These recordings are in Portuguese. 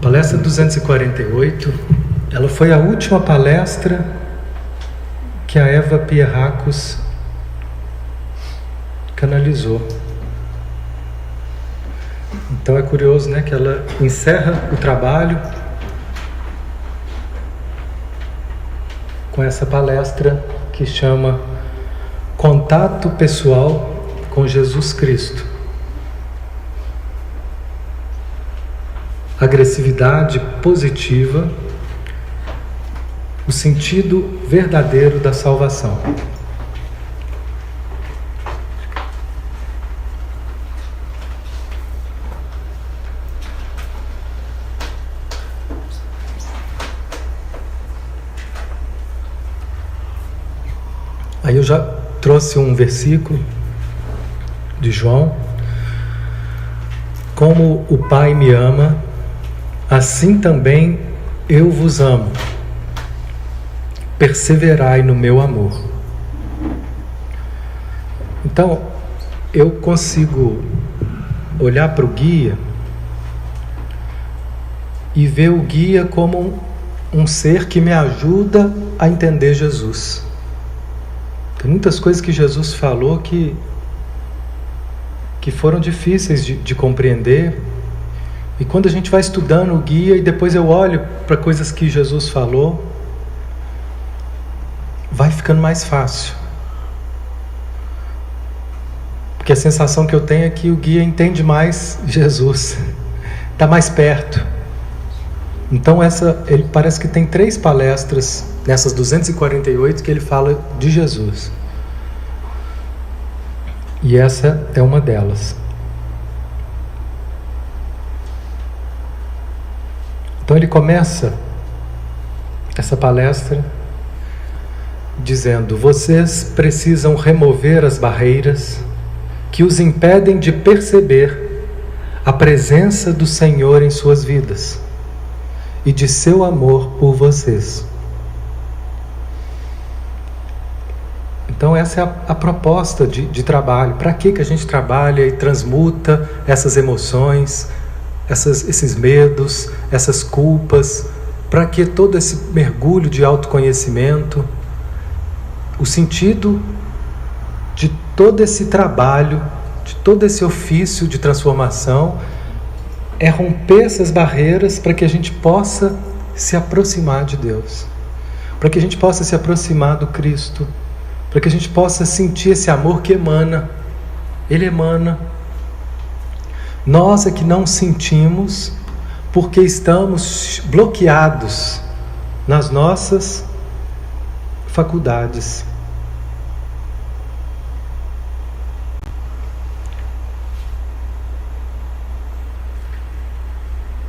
Palestra 248, ela foi a última palestra que a Eva Pierracos canalizou. Então é curioso, né, que ela encerra o trabalho com essa palestra que chama Contato Pessoal com Jesus Cristo. Agressividade positiva, o sentido verdadeiro da salvação. Aí eu já trouxe um versículo de João. Como o Pai me ama, assim também eu vos amo. Perseverai no meu amor. Então, eu consigo olhar para o guia e ver o guia como um ser que me ajuda a entender Jesus. Tem muitas coisas que Jesus falou que foram difíceis de compreender. E quando a gente vai estudando o guia e depois eu olho para coisas que Jesus falou, vai ficando mais fácil. Porque a sensação que eu tenho é que o guia entende mais Jesus, está mais perto. Então ele parece que tem 3 palestras nessas 248 que ele fala de Jesus. E essa é uma delas. Então ele começa essa palestra dizendo: vocês precisam remover as barreiras que os impedem de perceber a presença do Senhor em suas vidas e de seu amor por vocês. Então essa é a proposta de trabalho. Para que a gente trabalha e transmuta essas emoções, esses medos, essas culpas? Para que todo esse mergulho de autoconhecimento? O sentido de todo esse trabalho, de todo esse ofício de transformação, é romper essas barreiras para que a gente possa se aproximar de Deus, para que a gente possa se aproximar do Cristo, para que a gente possa sentir esse amor que emana. Ele emana. Nós é que não sentimos porque estamos bloqueados nas nossas faculdades.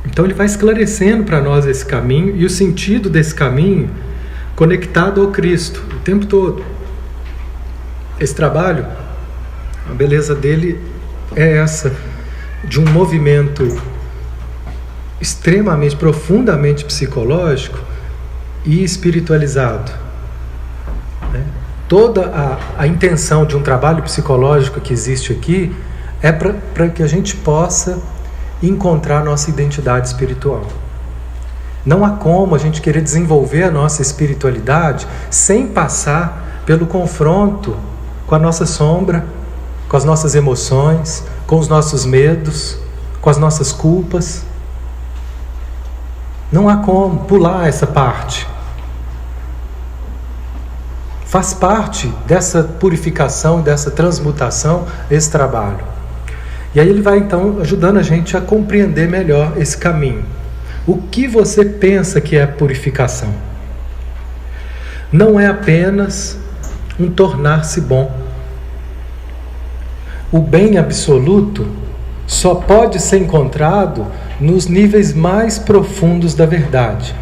Então ele vai esclarecendo para nós esse caminho e o sentido desse caminho conectado ao Cristo o tempo todo. Esse trabalho, a beleza dele é essa, de um movimento extremamente, profundamente psicológico e espiritualizado. Toda a intenção de um trabalho psicológico que existe aqui é para que a gente possa encontrar a nossa identidade espiritual. Não há como a gente querer desenvolver a nossa espiritualidade sem passar pelo confronto com a nossa sombra, com as nossas emoções, com os nossos medos, com as nossas culpas. Não há como pular essa parte. Faz parte dessa purificação, dessa transmutação, esse trabalho. E aí ele vai então ajudando a gente a compreender melhor esse caminho. O que você pensa que é purificação? Não é apenas um tornar-se bom. O bem absoluto só pode ser encontrado nos níveis mais profundos da verdade.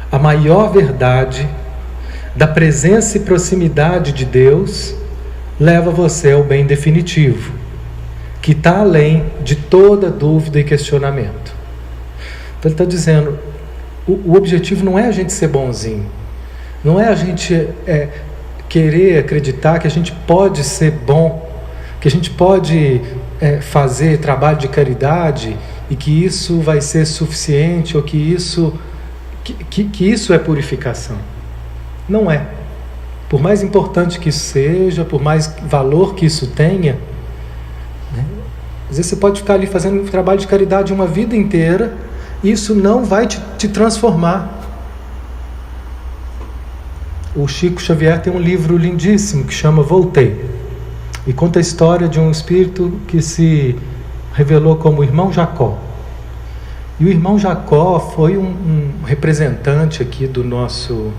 A maior verdade da presença e proximidade de Deus leva você ao bem definitivo, que está além de toda dúvida e questionamento. Então ele está dizendo, o objetivo não é a gente ser bonzinho, não é a gente querer acreditar que a gente pode ser bom, que a gente pode fazer trabalho de caridade e que isso vai ser suficiente, ou que isso é purificação. Não é. Por mais importante que isso seja, por mais valor que isso tenha, né? Às vezes você pode ficar ali fazendo um trabalho de caridade uma vida inteira, e isso não vai te transformar. O Chico Xavier tem um livro lindíssimo que chama Voltei, e conta a história de um espírito que se revelou como o irmão Jacó. E o irmão Jacó foi um representante aqui do nosso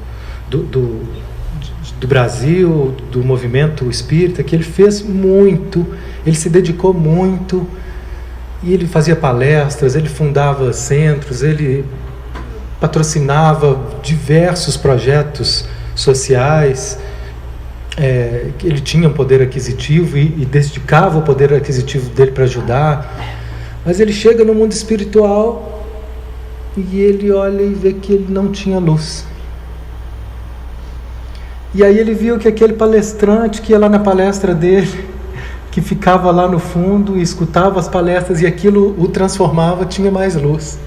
do Brasil, do movimento espírita, que ele fez muito, ele se dedicou muito, e ele fazia palestras, ele fundava centros, ele patrocinava diversos projetos sociais, ele tinha um poder aquisitivo e dedicava o poder aquisitivo dele para ajudar, mas ele chega no mundo espiritual e ele olha e vê que ele não tinha luz. E aí ele viu que aquele palestrante que ia lá na palestra dele, que ficava lá no fundo e escutava as palestras e aquilo o transformava, tinha mais luz.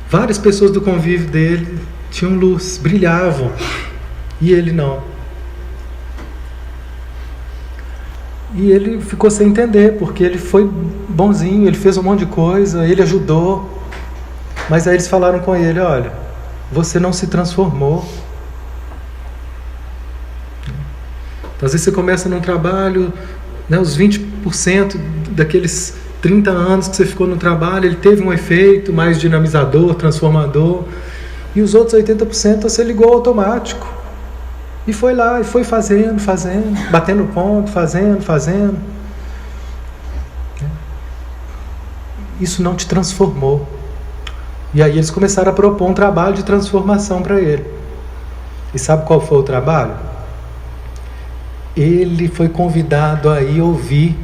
Várias pessoas do convívio dele tinham luz, brilhavam, e ele não. E ele ficou sem entender, porque ele foi bonzinho, ele fez um monte de coisa, ele ajudou, mas aí eles falaram com ele: olha, você não se transformou. Então, às vezes você começa num trabalho, né, os 20% daqueles 30 anos que você ficou no trabalho, ele teve um efeito mais dinamizador, transformador, e os outros 80% você ligou automático, e foi lá, e foi fazendo, batendo ponto, fazendo. Isso não te transformou. E aí eles começaram a propor um trabalho de transformação para ele. E sabe qual foi o trabalho? Ele foi convidado a ir ouvir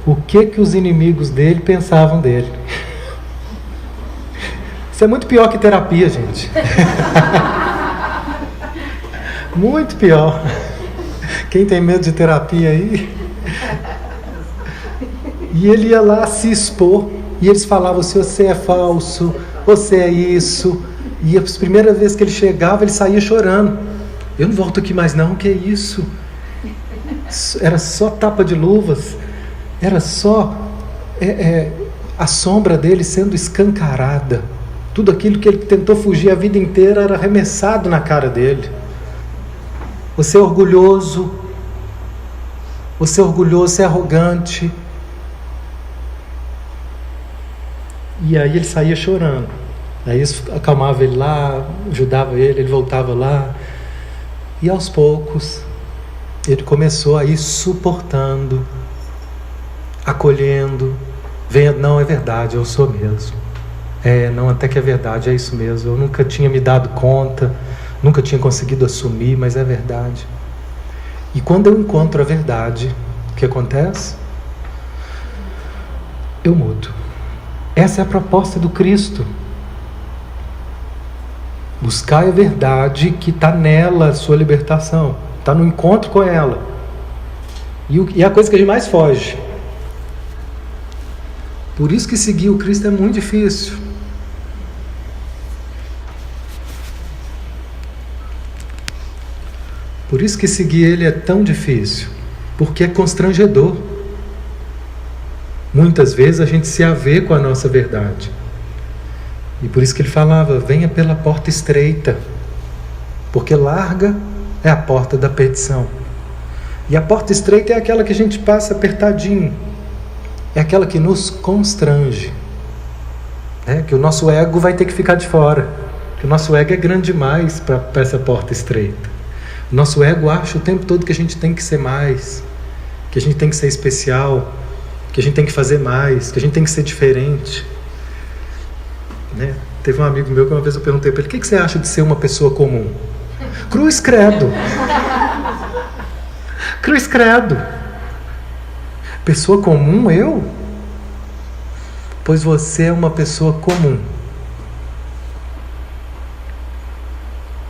o que os inimigos dele pensavam dele. Isso é muito pior que terapia, gente. Muito pior. Quem tem medo de terapia aí? E ele ia lá se expor, e eles falavam: se você é falso, você é isso. E a primeira vez que ele chegava, ele saía chorando: eu não volto aqui mais não, que é isso? Era só tapa de luvas, era só a sombra dele sendo escancarada. Tudo aquilo que ele tentou fugir a vida inteira era arremessado na cara dele. Você é orgulhoso, você é arrogante. E aí ele saía chorando. Aí eles acalmavam ele lá, ajudava ele, ele voltava lá. E aos poucos ele começou a ir suportando, acolhendo, vendo: não, é verdade, eu sou mesmo. Não, até que é verdade, é isso mesmo. Eu nunca tinha me dado conta, nunca tinha conseguido assumir, mas é verdade. E quando eu encontro a verdade, o que acontece? Eu mudo. Essa é a proposta do Cristo. Buscar a verdade, que está nela a sua libertação. Está no encontro com ela. E é a coisa que a gente mais foge. Por isso que seguir o Cristo é muito difícil. Por isso que seguir Ele é tão difícil. Porque é constrangedor. Muitas vezes a gente se avê com a nossa verdade. E por isso que Ele falava: venha pela porta estreita. Porque larga é a porta da perdição. E a porta estreita é aquela que a gente passa apertadinho. É aquela que nos constrange. Que o nosso ego vai ter que ficar de fora. Que o nosso ego é grande demais para essa porta estreita. O nosso ego acha o tempo todo que a gente tem que ser mais, que a gente tem que ser especial, que a gente tem que fazer mais, que a gente tem que ser diferente. Teve um amigo meu que uma vez eu perguntei para ele: o que você acha de ser uma pessoa comum? Cruz credo. Cruz credo. Pessoa comum, eu? Pois você é uma pessoa comum.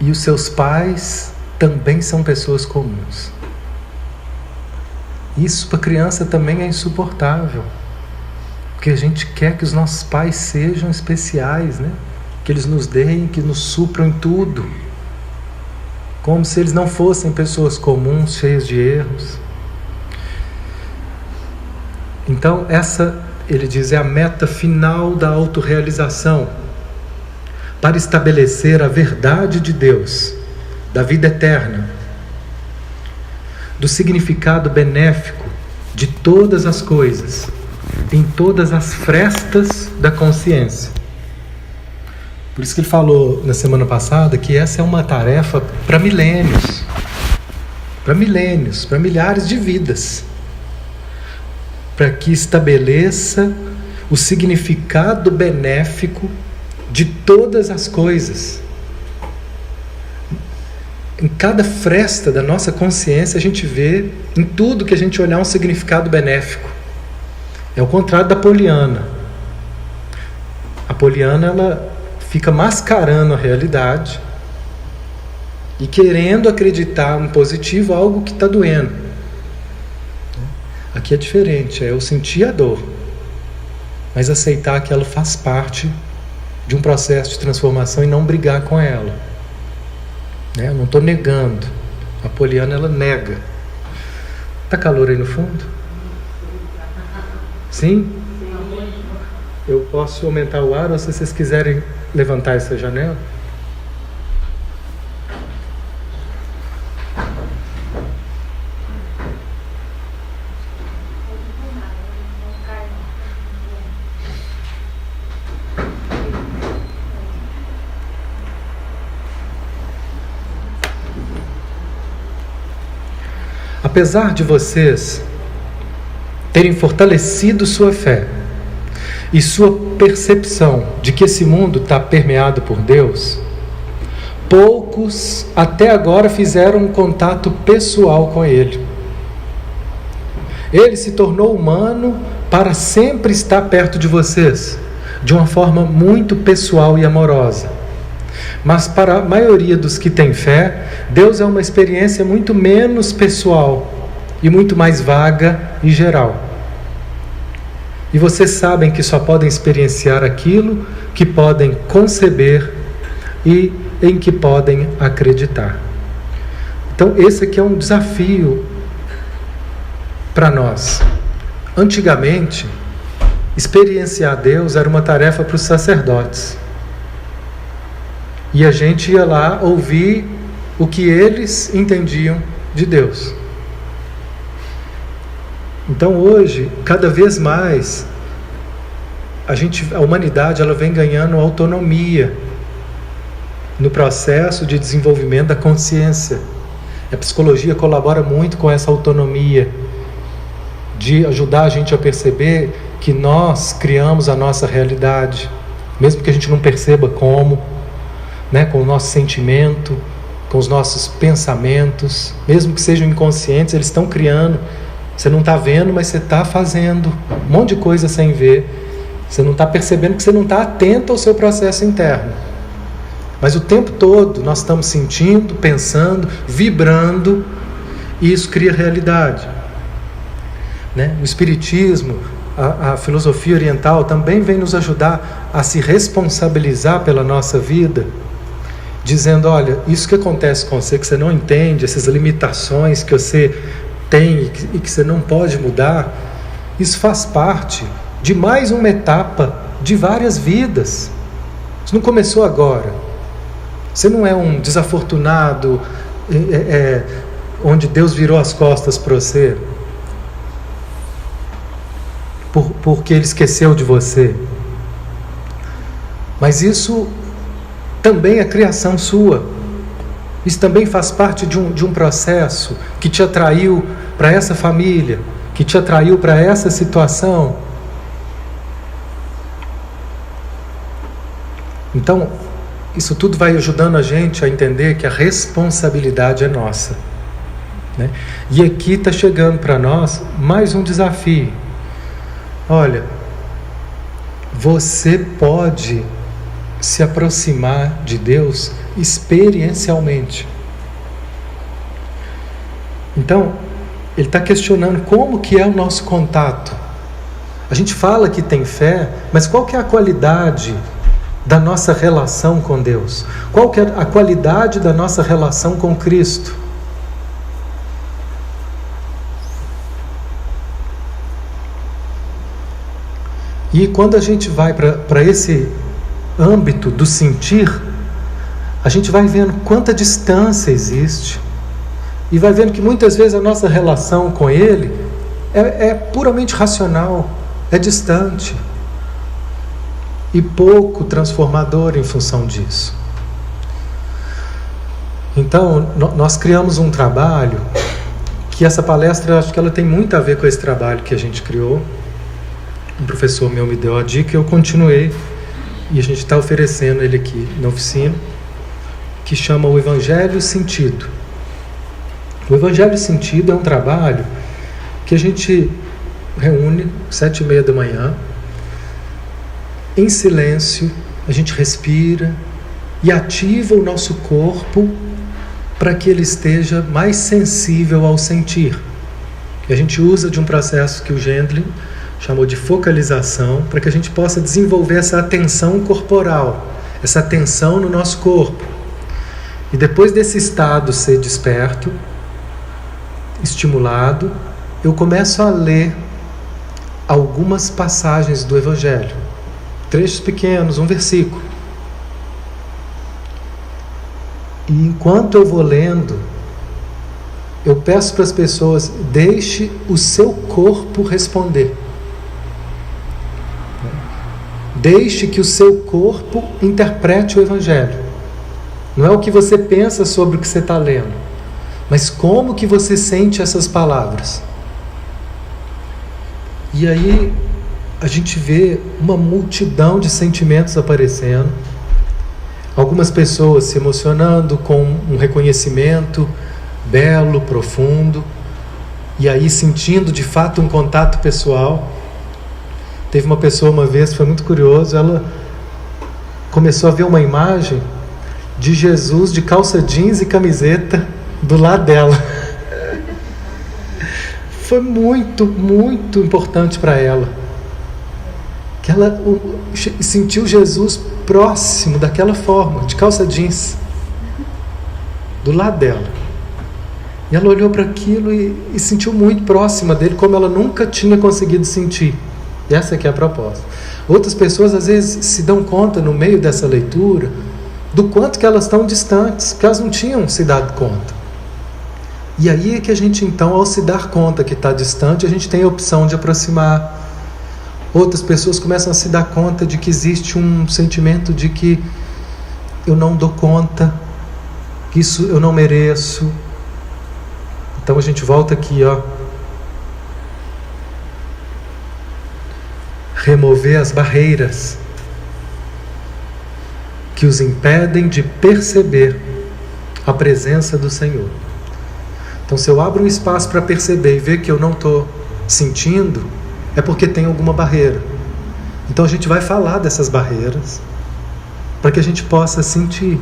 E os seus pais também são pessoas comuns. Isso para criança também é insuportável. Porque a gente quer que os nossos pais sejam especiais, né? Que eles nos deem, que nos supram em tudo. Como se eles não fossem pessoas comuns, cheias de erros. Então, essa, ele diz, é a meta final da autorrealização, para estabelecer a verdade de Deus, da vida eterna, do significado benéfico de todas as coisas, em todas as frestas da consciência. Por isso que ele falou na semana passada que essa é uma tarefa para milênios, para milhares de vidas, para que estabeleça o significado benéfico de todas as coisas. Em cada fresta da nossa consciência a gente vê, em tudo que a gente olhar, um significado benéfico. É o contrário da Poliana. A Poliana, ela fica mascarando a realidade e querendo acreditar no positivo algo que está doendo. Aqui é diferente, é eu sentir a dor, mas aceitar que ela faz parte de um processo de transformação e não brigar com ela. Eu não estou negando. A Poliana, ela nega. Está calor aí no fundo? Sim? Eu posso aumentar o ar ou se vocês quiserem levantar essa janela? Apesar de vocês terem fortalecido sua fé e sua percepção de que esse mundo está permeado por Deus, poucos até agora fizeram um contato pessoal com Ele. Ele se tornou humano para sempre estar perto de vocês, de uma forma muito pessoal e amorosa. Mas para a maioria dos que têm fé, Deus é uma experiência muito menos pessoal e muito mais vaga e geral. E vocês sabem que só podem experienciar aquilo que podem conceber e em que podem acreditar. Então esse aqui é um desafio para nós. Antigamente, experienciar Deus era uma tarefa para os sacerdotes. E a gente ia lá ouvir o que eles entendiam de Deus. Então hoje, cada vez mais, a humanidade ela vem ganhando autonomia no processo de desenvolvimento da consciência. A psicologia colabora muito com essa autonomia, de ajudar a gente a perceber que nós criamos a nossa realidade, mesmo que a gente não perceba como, com o nosso sentimento, com os nossos pensamentos, mesmo que sejam inconscientes, eles estão criando. Você não está vendo, mas você está fazendo um monte de coisa sem ver. Você não está percebendo que você não está atento ao seu processo interno. Mas o tempo todo nós estamos sentindo, pensando, vibrando, e isso cria realidade. O Espiritismo, a filosofia oriental também vem nos ajudar a se responsabilizar pela nossa vida, dizendo, olha, isso que acontece com você, que você não entende, essas limitações que você tem e que você não pode mudar, isso faz parte de mais uma etapa de várias vidas. Isso não começou agora. Você não é um desafortunado onde Deus virou as costas para você porque Ele esqueceu de você. Mas isso também é criação sua. Isso também faz parte de um processo que te atraiu para essa família, que te atraiu para essa situação. Então, isso tudo vai ajudando a gente a entender que a responsabilidade é nossa. E aqui está chegando para nós mais um desafio. Olha, você pode se aproximar de Deus experiencialmente. Então, ele está questionando como que é o nosso contato. A gente fala que tem fé, mas qual que é a qualidade da nossa relação com Deus? Qual que é a qualidade da nossa relação com Cristo? E quando a gente vai para esse âmbito do sentir, a gente vai vendo quanta distância existe e vai vendo que muitas vezes a nossa relação com Ele é puramente racional, é distante e pouco transformador em função disso. Então, nós criamos um trabalho que essa palestra, acho que ela tem muito a ver com esse trabalho que a gente criou. Um professor meu me deu a dica e eu continuei, e a gente está oferecendo ele aqui na oficina, que chama o Evangelho Sentido. O Evangelho Sentido é um trabalho que a gente reúne 7h30 da manhã, em silêncio, a gente respira e ativa o nosso corpo para que ele esteja mais sensível ao sentir. E a gente usa de um processo que o Gendlin chamou de focalização, para que a gente possa desenvolver essa atenção corporal, essa atenção no nosso corpo. E depois desse estado ser desperto, estimulado, eu começo a ler algumas passagens do Evangelho, trechos pequenos, um versículo. E enquanto eu vou lendo, eu peço para as pessoas, deixe o seu corpo responder. Deixe que o seu corpo interprete o Evangelho. Não é o que você pensa sobre o que você está lendo, mas como que você sente essas palavras. E aí a gente vê uma multidão de sentimentos aparecendo. Algumas pessoas se emocionando com um reconhecimento belo, profundo, e aí sentindo de fato um contato pessoal. Teve uma pessoa uma vez, foi muito curioso, ela começou a ver uma imagem de Jesus de calça jeans e camiseta do lado dela. Foi muito, muito importante para ela. Que ela sentiu Jesus próximo daquela forma, de calça jeans, do lado dela. E ela olhou para aquilo e sentiu muito próxima dele, como ela nunca tinha conseguido sentir. E essa aqui é a proposta. Outras pessoas às vezes se dão conta no meio dessa leitura do quanto que elas estão distantes, porque elas não tinham se dado conta. E aí é que a gente então, ao se dar conta que está distante, a gente tem a opção de aproximar. Outras pessoas começam a se dar conta de que existe um sentimento de que eu não dou conta, que isso eu não mereço. Então a gente volta aqui, ó. Remover as barreiras que os impedem de perceber a presença do Senhor. Então, se eu abro um espaço para perceber e ver que eu não estou sentindo, é porque tem alguma barreira. Então, a gente vai falar dessas barreiras para que a gente possa sentir.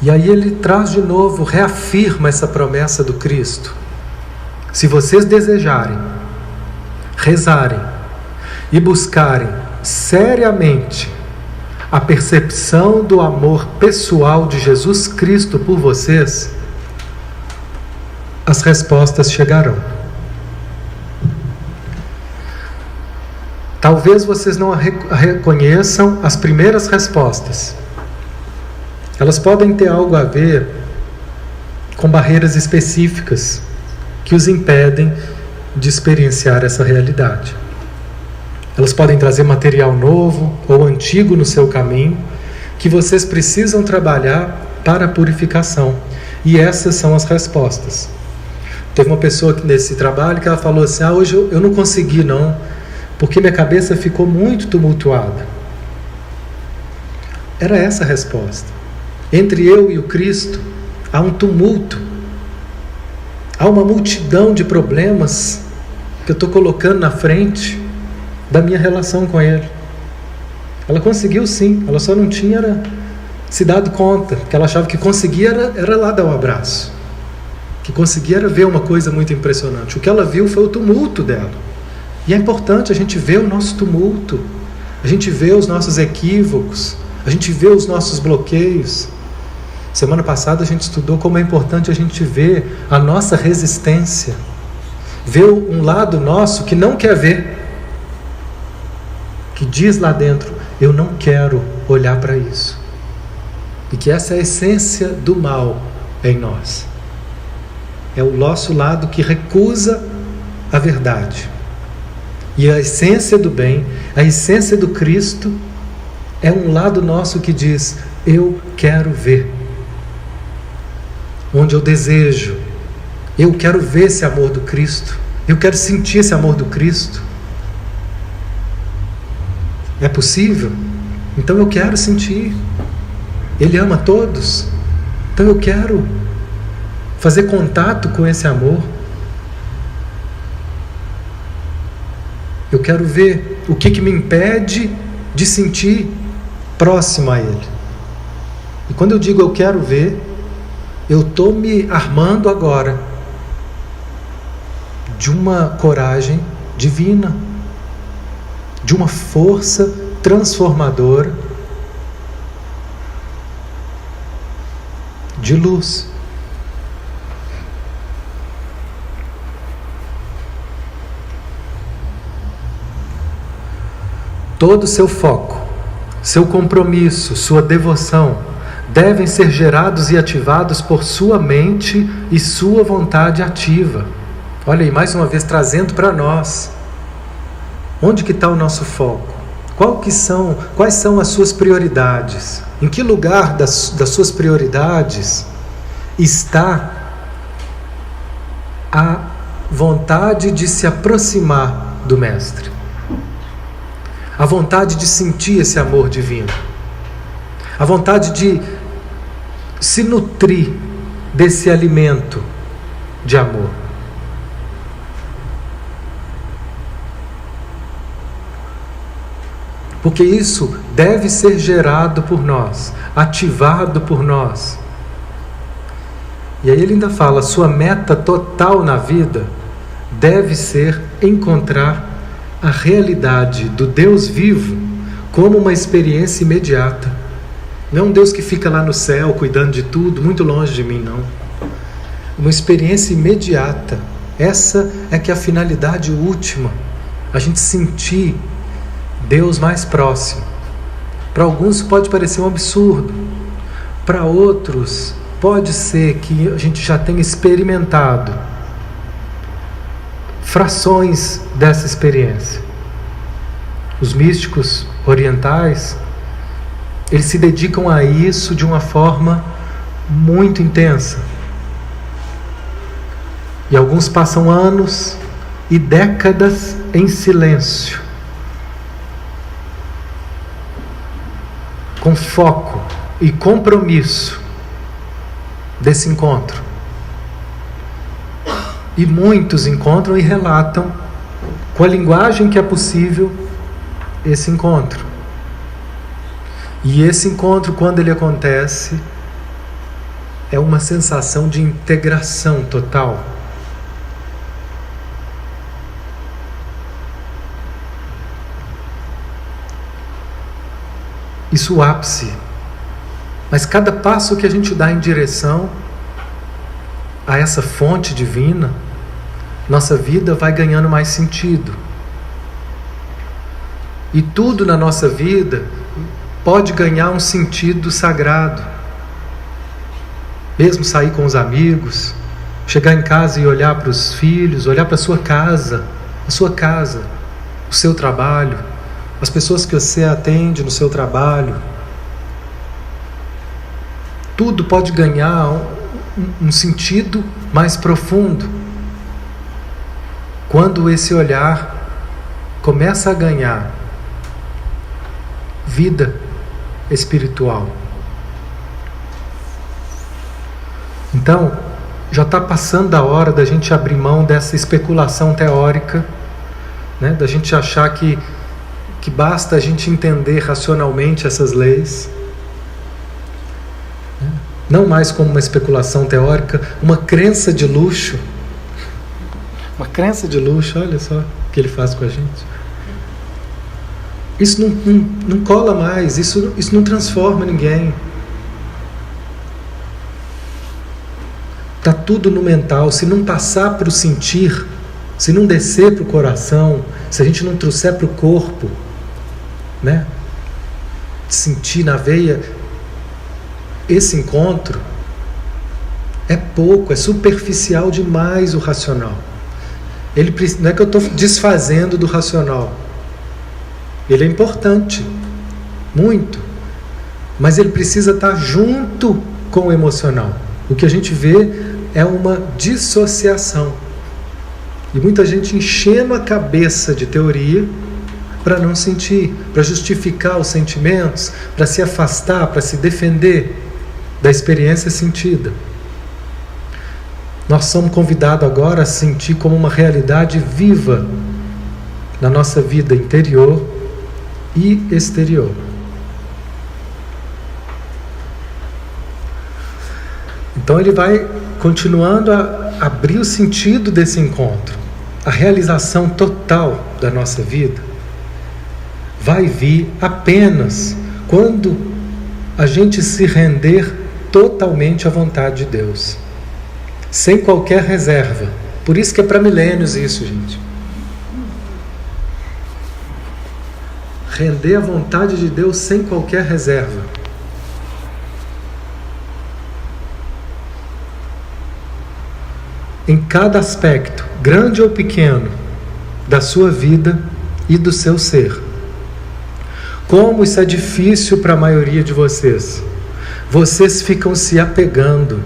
E aí ele traz de novo, reafirma essa promessa do Cristo. Se vocês desejarem, rezarem e buscarem seriamente a percepção do amor pessoal de Jesus Cristo por vocês, as respostas chegarão. Talvez vocês não reconheçam as primeiras respostas. Elas podem ter algo a ver com barreiras específicas que os impedem de experienciar essa realidade. Elas podem trazer material novo ou antigo no seu caminho que vocês precisam trabalhar para a purificação. E essas são as respostas. Teve uma pessoa nesse trabalho que ela falou assim, hoje eu não consegui não, porque minha cabeça ficou muito tumultuada. Era essa a resposta. Entre eu e o Cristo há um tumulto, há uma multidão de problemas que eu estou colocando na frente da minha relação com Ele. Ela conseguiu sim, ela só não tinha se dado conta, que ela achava que conseguia era lá dar um abraço, que conseguia era ver uma coisa muito impressionante. O que ela viu foi o tumulto dela. E é importante a gente ver o nosso tumulto, a gente vê os nossos equívocos, a gente vê os nossos bloqueios. Semana passada a gente estudou como é importante a gente ver a nossa resistência, ver um lado nosso que não quer ver, que diz lá dentro, eu não quero olhar para isso. E que essa é a essência do mal em nós. É o nosso lado que recusa a verdade. E a essência do bem, a essência do Cristo, é um lado nosso que diz, eu quero ver. Onde eu desejo, eu quero ver esse amor do Cristo, eu quero sentir esse amor do Cristo. É possível? Então eu quero sentir. Ele ama todos, então eu quero fazer contato com esse amor. Eu quero ver o que me impede de sentir próximo a Ele. E quando eu digo eu quero ver, eu estou me armando agora de uma coragem divina, de uma força transformadora, de luz. Todo o seu foco, seu compromisso, sua devoção devem ser gerados e ativados por sua mente e sua vontade ativa. Olha aí, mais uma vez trazendo para nós. Onde que está o nosso foco? Quais são as suas prioridades? Em que lugar das suas prioridades está a vontade de se aproximar do Mestre? A vontade de sentir esse amor divino? A vontade de se nutrir desse alimento de amor? Porque isso deve ser gerado por nós, ativado por nós. E aí ele ainda fala, sua meta total na vida deve ser encontrar a realidade do Deus vivo como uma experiência imediata. Não é um Deus que fica lá no céu cuidando de tudo, muito longe de mim, não. Uma experiência imediata. Essa é que é a finalidade última. A gente sentir Deus mais próximo. Para alguns pode parecer um absurdo. Para outros pode ser que a gente já tenha experimentado frações dessa experiência. Os místicos orientais, eles se dedicam a isso de uma forma muito intensa. E alguns passam anos e décadas em silêncio, com foco e compromisso desse encontro. E muitos encontram e relatam, com a linguagem que é possível, esse encontro. E esse encontro, quando ele acontece, é uma sensação de integração total. Isso é o ápice. Mas cada passo que a gente dá em direção a essa fonte divina, nossa vida vai ganhando mais sentido. E tudo na nossa vida pode ganhar um sentido sagrado. Mesmo sair com os amigos, chegar em casa e olhar para os filhos, olhar para a sua casa, o seu trabalho, as pessoas que você atende no seu trabalho. Tudo pode ganhar um sentido mais profundo quando esse olhar começa a ganhar vida espiritual. Então, já está passando a hora da gente abrir mão dessa especulação teórica, né? Da gente achar que basta a gente entender racionalmente essas leis não mais como uma especulação teórica, uma crença de luxo. Uma crença de luxo, olha só o que ele faz com a gente. Isso não cola mais, isso não transforma ninguém. Está tudo no mental. Se não passar para o sentir, se não descer para o coração, se a gente não trouxer para o corpo, né? Sentir na veia, esse encontro é pouco, é superficial demais o racional. Não é que eu estou desfazendo do racional. Ele é importante, muito, mas ele precisa estar junto com o emocional. O que a gente vê é uma dissociação. E muita gente enchendo a cabeça de teoria para não sentir, para justificar os sentimentos, para se afastar, para se defender da experiência sentida. Nós somos convidados agora a sentir como uma realidade viva na nossa vida interior e exterior. Então ele vai continuando a abrir o sentido desse encontro. A realização total da nossa vida vai vir apenas quando a gente se render totalmente à vontade de Deus, sem qualquer reserva. Por isso que é para milênios isso, gente. Render à vontade de Deus sem qualquer reserva. Em cada aspecto, grande ou pequeno, da sua vida e do seu ser. Como isso é difícil para a maioria de vocês. Vocês ficam se apegando.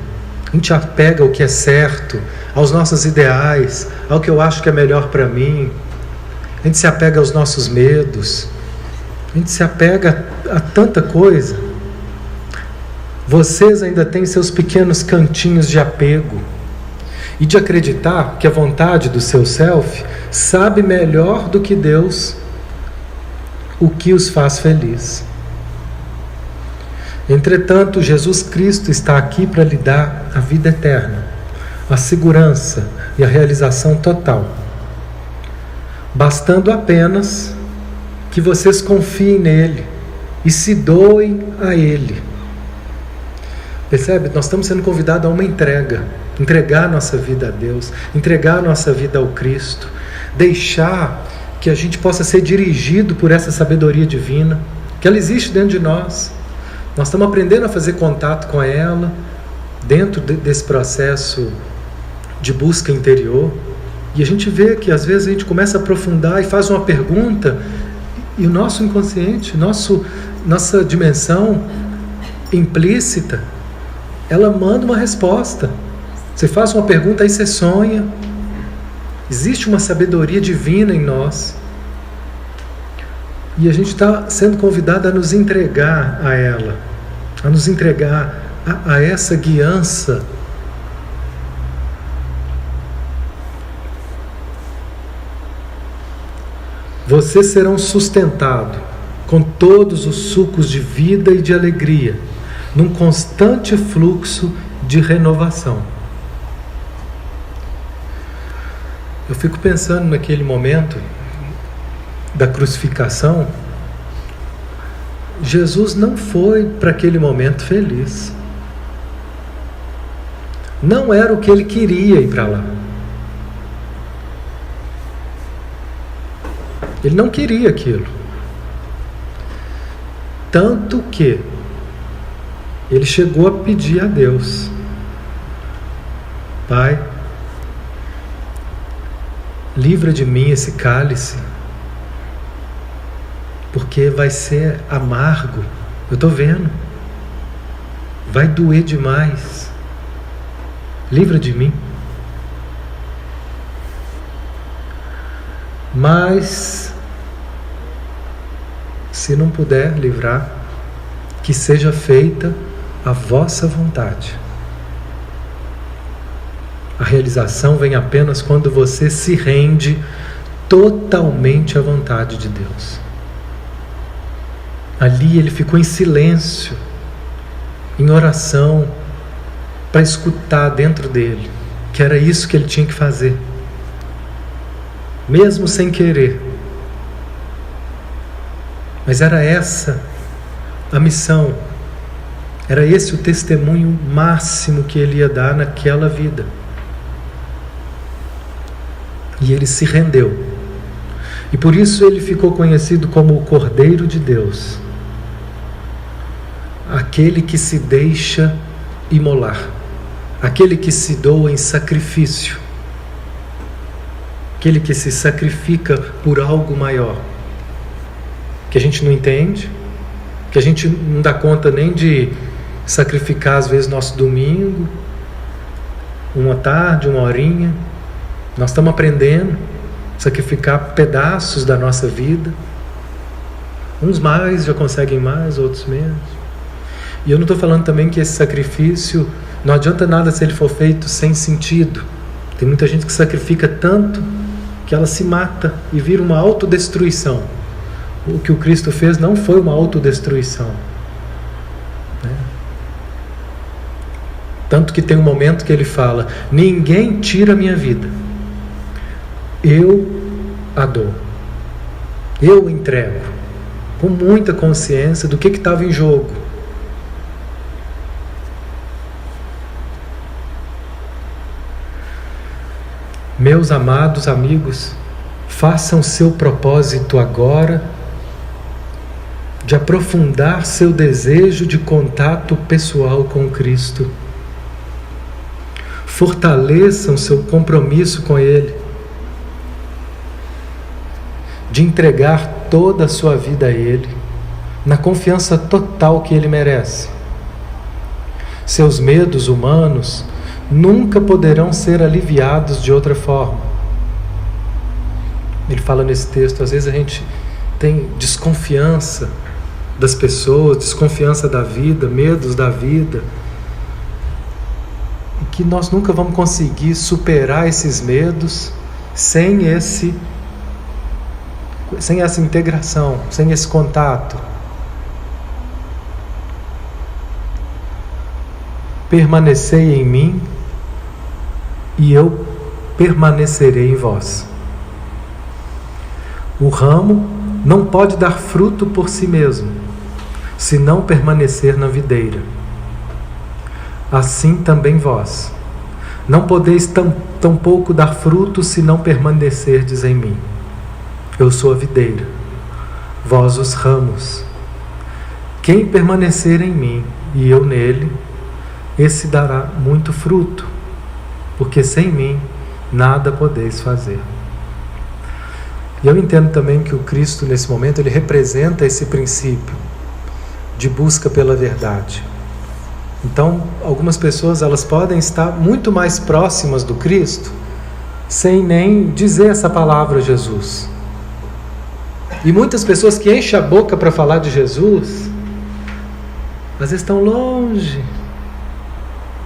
A gente apega ao que é certo, aos nossos ideais, ao que eu acho que é melhor para mim. A gente se apega aos nossos medos. A gente se apega a tanta coisa. Vocês ainda têm seus pequenos cantinhos de apego e de acreditar que a vontade do seu self sabe melhor do que Deus o que os faz feliz. Entretanto, Jesus Cristo está aqui para lhe dar a vida eterna, a segurança e a realização total, bastando apenas que vocês confiem nele e se doem a ele. Percebe? Nós estamos sendo convidados a uma entregar a nossa vida a Deus, entregar a nossa vida ao Cristo, deixar que a gente possa ser dirigido por essa sabedoria divina, que ela existe dentro de nós. Nós estamos aprendendo a fazer contato com ela, dentro desse processo de busca interior, e a gente vê que às vezes a gente começa a aprofundar e faz uma pergunta, e o nosso inconsciente, nossa dimensão implícita, ela manda uma resposta. Você faz uma pergunta, aí você sonha. Existe uma sabedoria divina em nós. E a gente está sendo convidado a nos entregar a ela, a nos entregar a essa guiança. Vocês serão sustentados com todos os sucos de vida e de alegria, num constante fluxo de renovação. Eu fico pensando naquele momento da crucificação. Jesus não foi para aquele momento feliz. Não era o que ele queria ir para lá. Ele não queria aquilo. Tanto que ele chegou a pedir a Deus: Pai, livra de mim esse cálice, porque vai ser amargo. Eu estou vendo. Vai doer demais. Livra de mim. Mas, se não puder livrar, que seja feita a vossa vontade. A realização vem apenas quando você se rende totalmente à vontade de Deus. Ali ele ficou em silêncio, em oração, para escutar dentro dele que era isso que ele tinha que fazer, mesmo sem querer. Mas era essa a missão, era esse o testemunho máximo que ele ia dar naquela vida. E ele se rendeu. E por isso ele ficou conhecido como o Cordeiro de Deus, aquele que se deixa imolar, aquele que se doa em sacrifício, aquele que se sacrifica por algo maior, que a gente não entende, que a gente não dá conta nem de sacrificar às vezes nosso domingo, uma tarde, uma horinha. Nós estamos aprendendo a sacrificar pedaços da nossa vida. Uns mais já conseguem mais, outros menos. E eu não estou falando também que esse sacrifício não adianta nada se ele for feito sem sentido. Tem muita gente que sacrifica tanto que ela se mata e vira uma autodestruição. O que o Cristo fez não foi uma autodestruição, né? Tanto que tem um momento que ele fala: ninguém tira a minha vida, eu a dou, eu entrego, com muita consciência do que estava em jogo. Meus amados amigos, façam seu propósito agora de aprofundar seu desejo de contato pessoal com Cristo. Fortaleçam seu compromisso com Ele, de entregar toda a sua vida a Ele, na confiança total que Ele merece. Seus medos humanos nunca poderão ser aliviados de outra forma. Ele fala nesse texto, às vezes a gente tem desconfiança das pessoas, desconfiança da vida, medos da vida, e que nós nunca vamos conseguir superar esses medos sem essa integração, sem esse contato. Permanecei em mim e eu permanecerei em vós. O ramo não pode dar fruto por si mesmo, se não permanecer na videira. Assim também vós não podeis tampouco dar fruto se não permanecerdes em mim. Eu sou a videira, vós os ramos. Quem permanecer em mim e eu nele, esse dará muito fruto, porque sem mim nada podeis fazer. E eu entendo também que o Cristo, nesse momento, ele representa esse princípio de busca pela verdade. Então, algumas pessoas, elas podem estar muito mais próximas do Cristo sem nem dizer essa palavra Jesus. E muitas pessoas que enchem a boca para falar de Jesus, às vezes estão longe.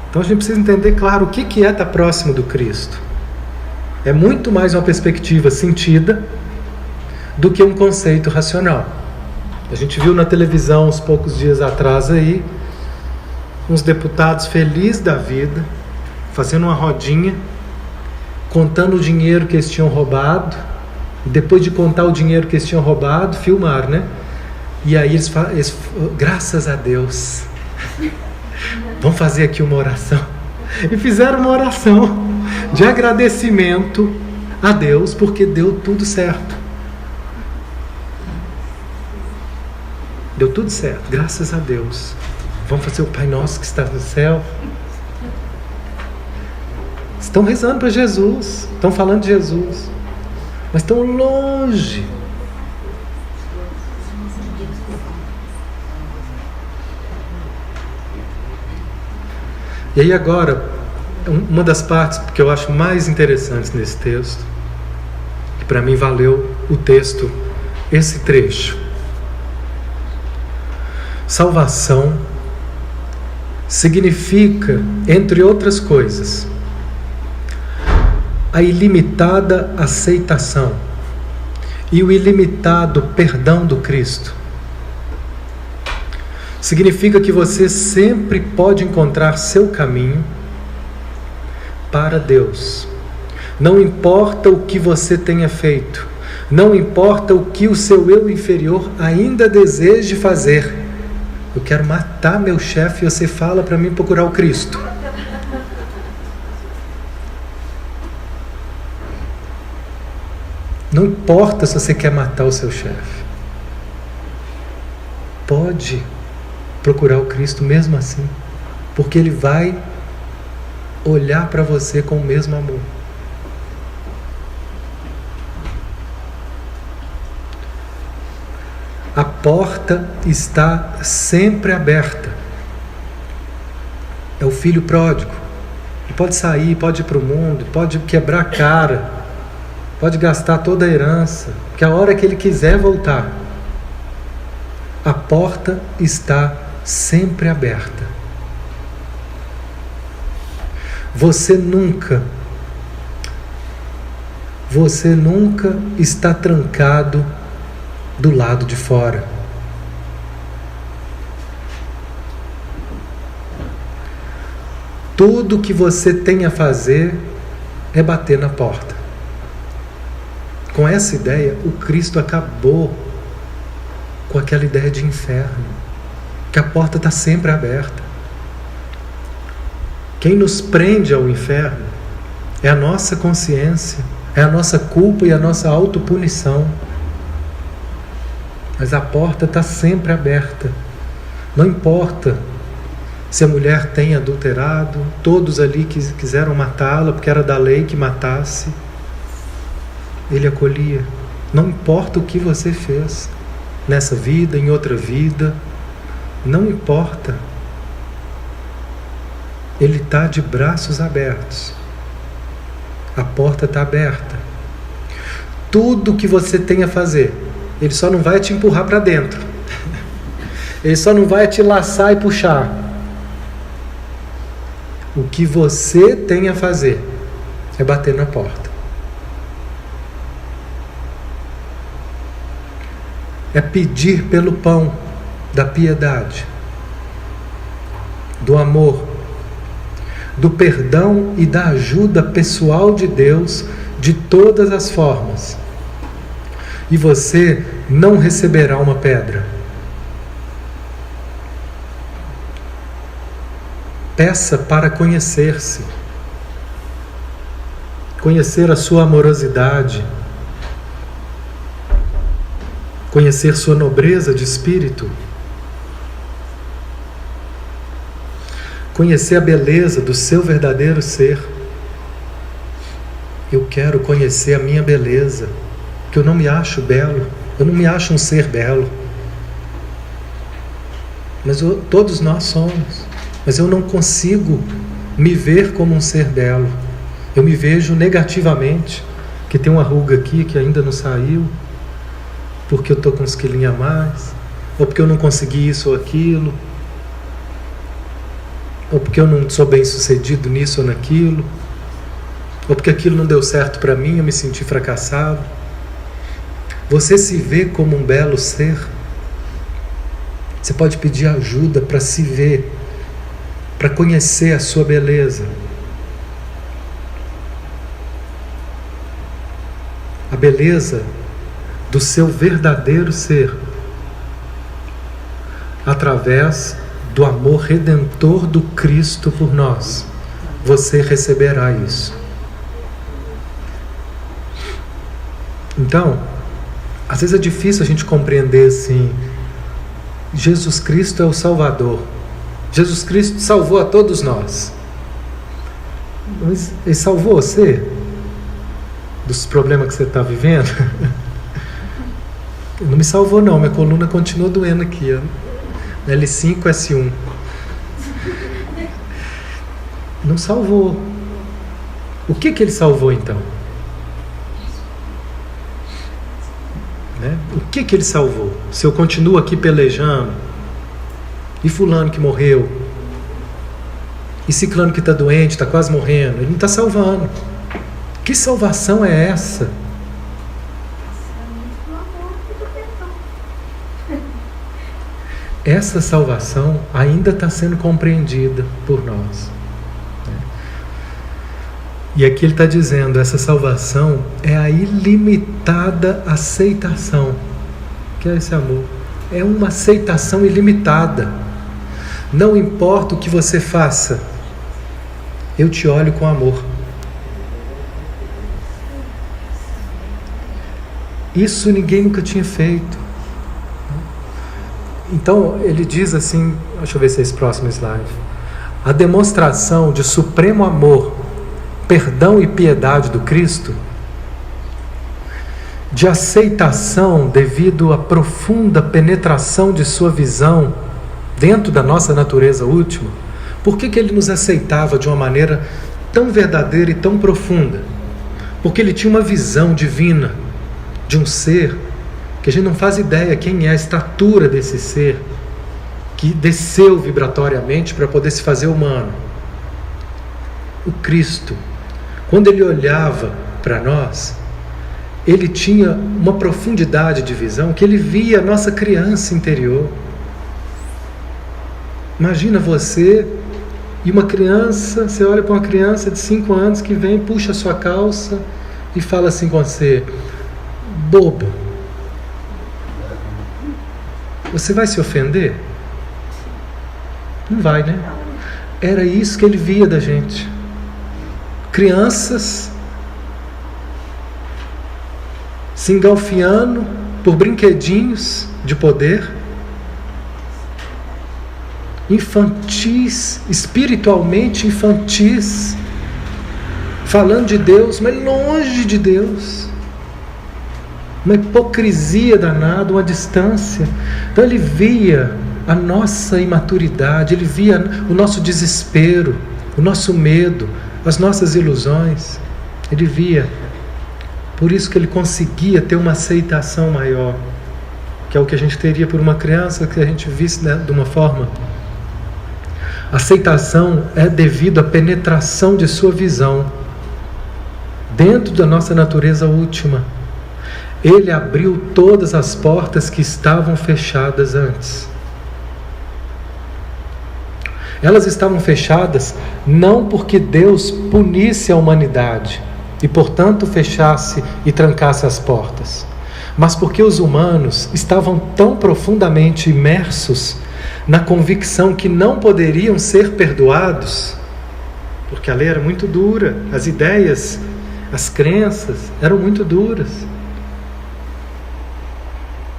Então a gente precisa entender, claro, o que é estar próximo do Cristo. É muito mais uma perspectiva sentida do que um conceito racional. A gente viu na televisão uns poucos dias atrás aí, uns deputados felizes da vida, fazendo uma rodinha, contando o dinheiro que eles tinham roubado, e depois de contar o dinheiro que eles tinham roubado, filmaram, né? E aí eles graças a Deus, vamos fazer aqui uma oração. E fizeram uma oração de agradecimento a Deus, porque deu tudo certo. Deu tudo certo, graças a Deus. Vamos fazer o Pai Nosso que está no céu. Estão rezando para Jesus, estão falando de Jesus, mas estão longe. E aí agora, uma das partes que eu acho mais interessantes nesse texto, que para mim valeu o texto, esse trecho. Salvação significa, entre outras coisas, a ilimitada aceitação e o ilimitado perdão do Cristo. Significa que você sempre pode encontrar seu caminho para Deus. Não importa o que você tenha feito, não importa o que o seu eu inferior ainda deseje fazer. Eu quero matar meu chefe e você fala para mim procurar o Cristo. Não importa se você quer matar o seu chefe. Pode procurar o Cristo mesmo assim, porque Ele vai olhar para você com o mesmo amor. A porta está sempre aberta. É o filho pródigo. Ele pode sair, pode ir para o mundo, pode quebrar a cara, pode gastar toda a herança, que a hora que ele quiser voltar. A porta está sempre aberta. Você nunca está trancado do lado de fora. Tudo que você tem a fazer é bater na porta. Com essa ideia, o Cristo acabou com aquela ideia de inferno, que a porta está sempre aberta. Quem nos prende ao inferno é a nossa consciência, é a nossa culpa e a nossa autopunição. Mas a porta está sempre aberta. Não importa se a mulher tem adulterado, todos ali quiseram matá-la porque era da lei que matasse. Ele acolhia. Não importa o que você fez, nessa vida, em outra vida, não importa. Ele está de braços abertos. A porta está aberta. Tudo que você tem a fazer, Ele só não vai te empurrar para dentro. Ele só não vai te laçar e puxar. O que você tem a fazer é bater na porta. É pedir pelo pão da piedade, do amor, do perdão e da ajuda pessoal de Deus de todas as formas. E você não receberá uma pedra. Peça para conhecer-se, conhecer a sua amorosidade, conhecer sua nobreza de espírito, conhecer a beleza do seu verdadeiro ser. Eu quero conhecer a minha beleza, que eu não me acho belo, eu não me acho um ser belo. Mas todos nós somos. Mas eu não consigo me ver como um ser belo. Eu me vejo negativamente, que tem uma ruga aqui que ainda não saiu, porque eu estou com uns quilinhos a mais, ou porque eu não consegui isso ou aquilo, ou porque eu não sou bem sucedido nisso ou naquilo, ou porque aquilo não deu certo para mim, eu me senti fracassado. Você se vê como um belo ser? Você pode pedir ajuda para se ver, para conhecer a sua beleza. A beleza do seu verdadeiro ser, através do amor redentor do Cristo por nós. Você receberá isso. Então, às vezes é difícil a gente compreender assim, Jesus Cristo é o Salvador. Jesus Cristo salvou a todos nós. Mas Ele salvou você dos problemas que você está vivendo? Não me salvou não, minha coluna continua doendo aqui, ó. L5, S1. Não salvou. O que Ele salvou então? Né? O que Ele salvou? Se eu continuo aqui pelejando, e fulano que morreu, e ciclano que está doente, está quase morrendo, Ele não está salvando. Que salvação é essa? Essa salvação ainda está sendo compreendida por nós. E aqui ele está dizendo, essa salvação é a ilimitada aceitação. O que é esse amor? É uma aceitação ilimitada. Não importa o que você faça, eu te olho com amor. Isso ninguém nunca tinha feito. Então ele diz assim, deixa eu ver se é esse próximo slide. A demonstração de supremo amor, perdão e piedade do Cristo, de aceitação devido à profunda penetração de sua visão dentro da nossa natureza última. Por que ele nos aceitava de uma maneira tão verdadeira e tão profunda? Porque ele tinha uma visão divina de um ser que a gente não faz ideia quem é a estatura desse ser, que desceu vibratoriamente para poder se fazer humano. O Cristo, quando ele olhava para nós, ele tinha uma profundidade de visão que ele via a nossa criança interior. Imagina você e uma criança, você olha para uma criança de 5 anos que vem, puxa a sua calça e fala assim com você: bobo. Você vai se ofender? Não vai, né? Era isso que ele via da gente. Crianças se engalfiando por brinquedinhos de poder, infantis, espiritualmente infantis, falando de Deus, mas longe de Deus. Uma hipocrisia danada, uma distância. Então ele via a nossa imaturidade, ele via o nosso desespero, o nosso medo, as nossas ilusões. Ele via. Por isso que ele conseguia ter uma aceitação maior, que é o que a gente teria por uma criança que a gente visse, né, de uma forma. Aceitação é devido à penetração de sua visão dentro da nossa natureza última. Ele abriu todas as portas que estavam fechadas antes. Elas estavam fechadas não porque Deus punisse a humanidade e, portanto, fechasse e trancasse as portas, mas porque os humanos estavam tão profundamente imersos na convicção que não poderiam ser perdoados, porque a lei era muito dura, as ideias, as crenças eram muito duras.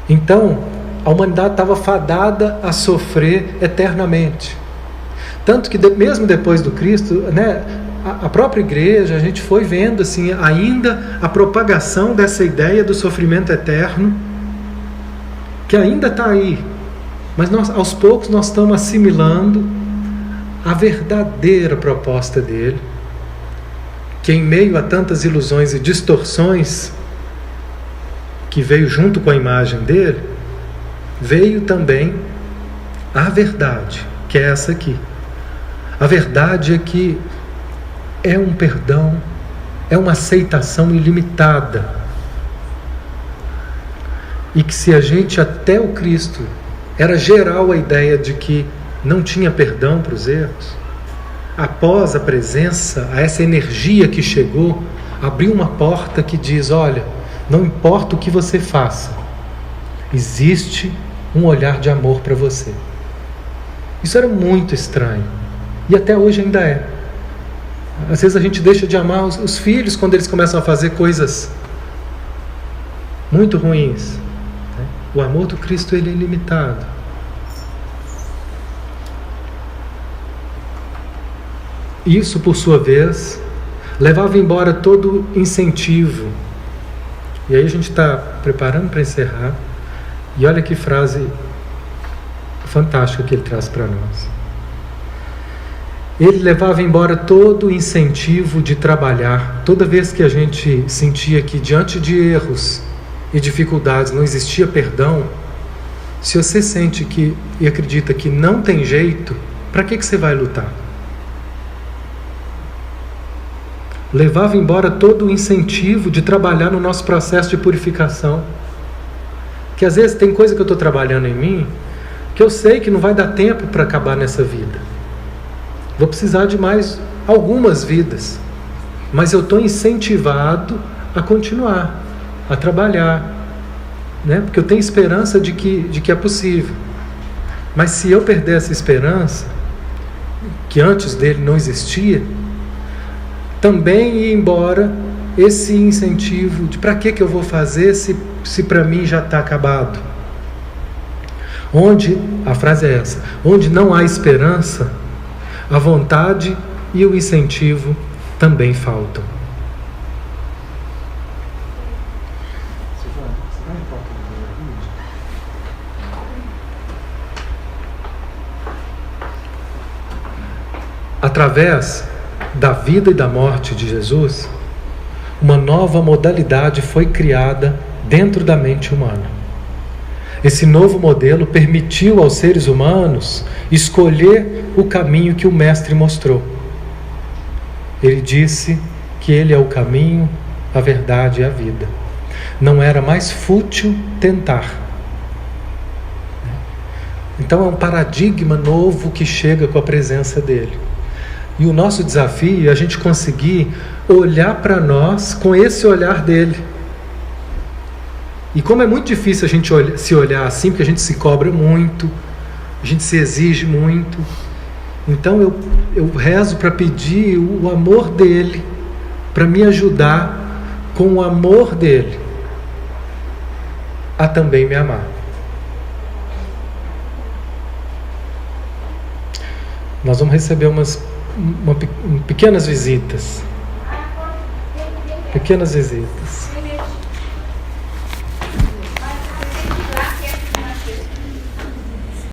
Então, a humanidade estava fadada a sofrer eternamente. Tanto que mesmo depois do Cristo, né, a própria igreja, a gente foi vendo assim, ainda a propagação dessa ideia do sofrimento eterno, que ainda está aí. Mas aos poucos nós estamos assimilando a verdadeira proposta dele, que em meio a tantas ilusões e distorções que veio junto com a imagem dele, veio também a verdade, que é essa aqui. A verdade é que é um perdão, é uma aceitação ilimitada. E que se a gente até o Cristo era geral a ideia de que não tinha perdão para os erros, após a presença, a essa energia que chegou, abriu uma porta que diz: olha, não importa o que você faça, existe um olhar de amor para você. Isso era muito estranho. E até hoje ainda é. Às vezes a gente deixa de amar os filhos quando eles começam a fazer coisas muito ruins. O amor do Cristo, ele é ilimitado. Isso, por sua vez, levava embora todo incentivo. E aí a gente está preparando para encerrar. E olha que frase fantástica que ele traz para nós. Ele levava embora todo o incentivo de trabalhar. Toda vez que a gente sentia que diante de erros e dificuldades não existia perdão, se você sente que e acredita que não tem jeito, para que você vai lutar? Levava embora todo o incentivo de trabalhar no nosso processo de purificação. Que às vezes tem coisa que eu estou trabalhando em mim que eu sei que não vai dar tempo para acabar nessa vida. Vou precisar de mais algumas vidas. mas eu estou incentivado a continuar, a trabalhar, né? Porque eu tenho esperança de que é possível. Mas se eu perder essa esperança, que antes dele não existia, também ir embora esse incentivo de para que eu vou fazer se para mim já está acabado. Onde, a frase é essa, onde não há esperança, a vontade e o incentivo também faltam. Através da vida e da morte de Jesus, uma nova modalidade foi criada dentro da mente humana. Esse novo modelo permitiu aos seres humanos escolher o caminho que o Mestre mostrou. Ele disse que ele é o caminho, a verdade e a vida. Não era mais fútil tentar. Então é um paradigma novo que chega com a presença dele. E o nosso desafio é a gente conseguir olhar para nós com esse olhar dele. E como é muito difícil a gente se olhar assim, porque a gente se cobra muito, a gente se exige muito. Então eu rezo para pedir o amor dele, para me ajudar com o amor dele a também me amar. Nós vamos receber pequenas visitas. Pequenas visitas.